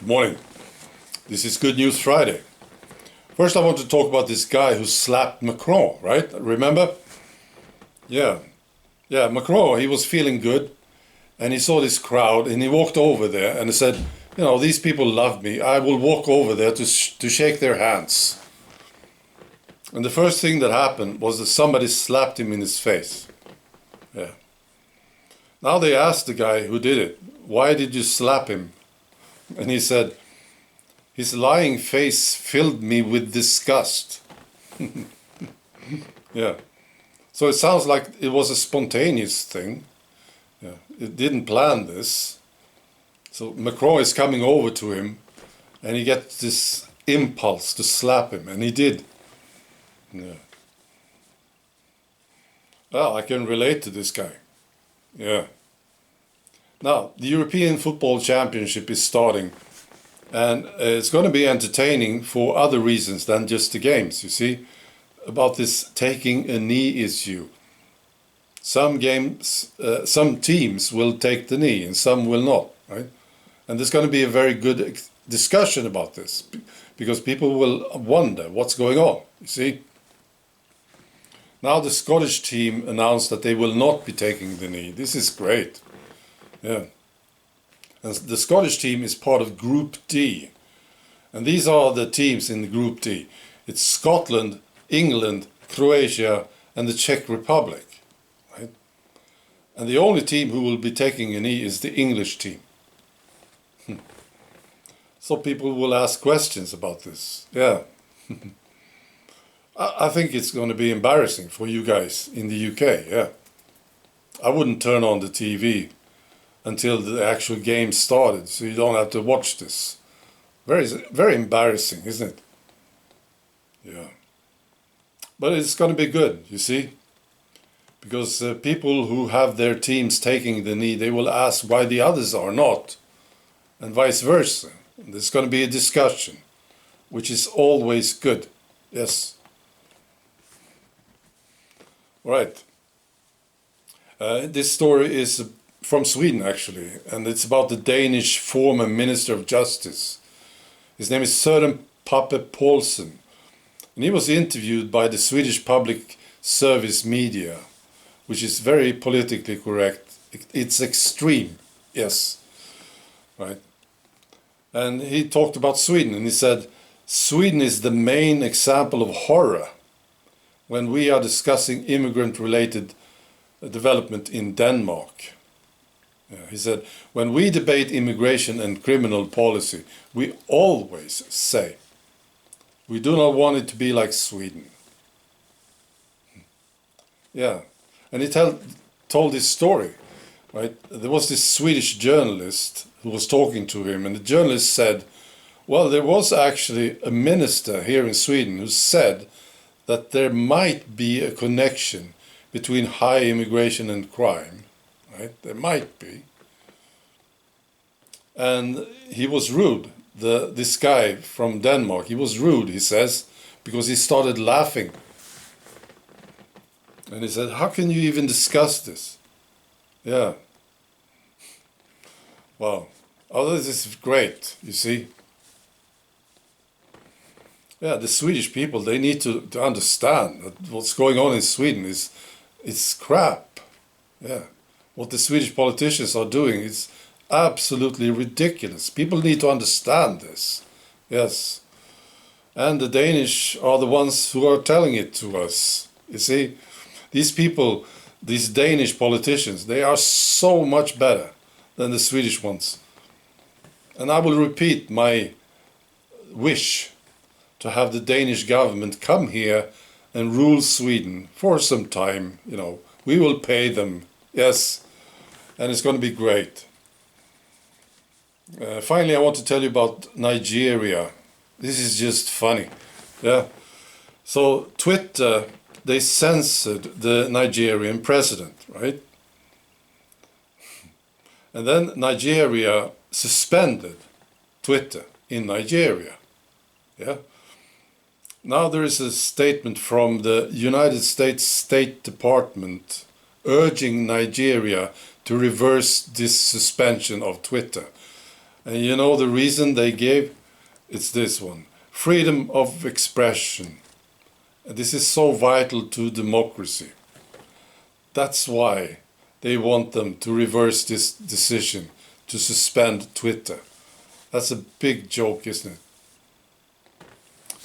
Good morning. This is Good News Friday. First, I want to talk about this guy who slapped Macron, right? Remember? Yeah, Macron, he was feeling good and he saw this crowd and he walked over there and he said, you know, these people love me. I will walk over there to shake their hands. And the first thing that happened was that somebody slapped him in his face. Yeah. Now they asked the guy who did it, why did you slap him? And he said, his lying face filled me with disgust. Yeah. So it sounds like it was a spontaneous thing. Yeah. It didn't plan this. So Macron is coming over to him and he gets this impulse to slap him, and he did. Yeah. Well, I can relate to this guy. Yeah. Now, the European Football Championship is starting, and it's going to be entertaining for other reasons than just the games, you see, about this taking a knee issue. Some games, some teams will take the knee and some will not, right? And there's going to be a very good discussion about this, because people will wonder what's going on, you see. Now the Scottish team announced that they will not be taking the knee. This is great. Yeah. And the Scottish team is part of Group D. And these are the teams in Group D. It's Scotland, England, Croatia, and the Czech Republic. Right? And the only team who will be taking a knee is the English team. So people will ask questions about this. Yeah. I think it's going to be embarrassing for you guys in the UK. Yeah. I wouldn't turn on the TV until the actual game started, so you don't have to watch this. Very embarrassing, isn't it? Yeah. But it's going to be good, you see? Because people who have their teams taking the knee, they will ask why the others are not, and vice versa. And there's going to be a discussion, which is always good. Yes. Right. This story is from Sweden, actually, and it's about the Danish former Minister of Justice. His name is Søren Pape Poulsen, and he was interviewed by the Swedish public service media, which is very politically correct. It's extreme, yes, right? And he talked about Sweden, and he said, Sweden is the main example of horror when we are discussing immigrant-related development in Denmark. He said, when we debate immigration and criminal policy, we always say, we do not want it to be like Sweden. Yeah, and he told this story, right? There was this Swedish journalist who was talking to him, and the journalist said, well, there was actually a minister here in Sweden who said that there might be a connection between high immigration and crime. Right? There might be. And he was rude. This guy from Denmark, he was rude, he says, because he started laughing. And he said, how can you even discuss this? Yeah. Wow. Oh, this is great, you see. Yeah, the Swedish people, they need to understand that what's going on in Sweden is crap. Yeah. What the Swedish politicians are doing is absolutely ridiculous. People need to understand this. Yes. And the Danish are the ones who are telling it to us. You see, these people, these Danish politicians, they are so much better than the Swedish ones. And I will repeat my wish to have the Danish government come here and rule Sweden for some time. You know, we will pay them. Yes. And it's going to be great. Finally, I want to tell you about Nigeria. This is just funny. Yeah. So Twitter, they censored the Nigerian president, right? And then Nigeria suspended Twitter in Nigeria. Yeah. Now there is a statement from the United States State Department urging Nigeria to reverse this suspension of Twitter. And you know the reason they gave? It's this one. Freedom of expression. And this is so vital to democracy. That's why they want them to reverse this decision to suspend Twitter. That's a big joke, isn't it?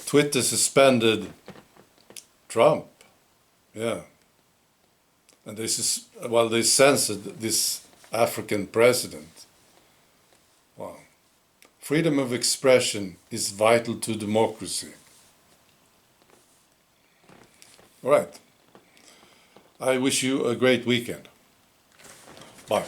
Twitter suspended Trump. Yeah. And they censored this African president. Wow. Freedom of expression is vital to democracy. All right. I wish you a great weekend. Bye.